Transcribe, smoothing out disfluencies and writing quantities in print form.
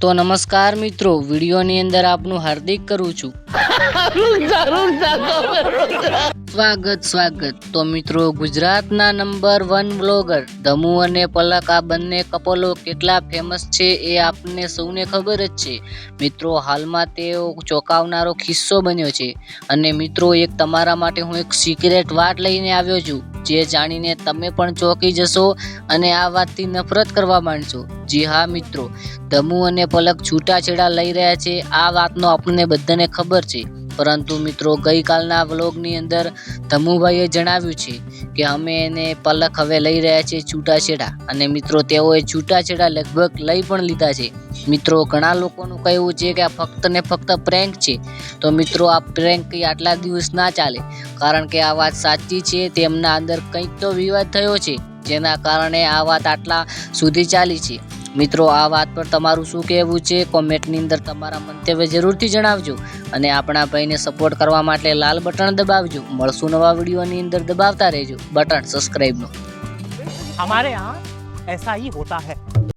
તો નમસ્કાર મિત્રો, વિડીયોની અંદર આપનું હાર્દિક કરું છું। સ્વાગત। તો મિત્રો, ગુજરાતના નંબર 1 બ્લોગર ધમુ અને પલક આ બંને કપલો કેટલા ફેમસ છે એ આપને સૌને ખબર જ છે। મિત્રો, હાલમાં તેઓ ચોંકાવનારો કિસ્સો બન્યો છે અને મિત્રો એક તમારા માટે હું એક સિક્રેટ વાત લઈને આવ્યો છું, જે જાણીને તમે પણ ચોંકી જશો અને આ વાતથી નફરત કરવા માંડશો। જી હા મિત્રો, ધમુ અને પલક છૂટાછેડા લઈ રહ્યા છે આ વાતનો આપણને બધાને ખબર છે, પરંતુ મિત્રો ગઈકાલના વ્લોગની અંદર ધમુભાઈએ જણાવ્યું છે કે અમે એને પલક હવે લઈ રહ્યા છે છૂટાછેડા, અને મિત્રો તેઓએ છૂટાછેડા લગભગ લઈ પણ લીધા છે। મિત્રો ઘણા લોકોનું કહેવું છે કે આ ફક્ત ને ફક્ત પ્રેન્ક છે, તો મિત્રો આ પ્રેન્ક આટલા દિવસ ના ચાલે, કારણ કે આ વાત સાચી છે। તેમના અંદર કંઈક તો વિવાદ થયો છે, જેના કારણે આ વાત આટલા સુધી ચાલી છે। મિત્રો આ વાત પર તમારું શું કહેવું છે, કોમેન્ટની અંદર તમારા મંતવ્ય જરૂરથી જણાવજો અને આપણા ભાઈને સપોર્ટ કરવા માટે લાલ બટન દબાવજો। મળશું નવા વિડીયોની અંદર, દબાવતા રહેજો બટન સબસ્ક્રાઇબનું। हमारे यहाँ ऐसा ही होता है।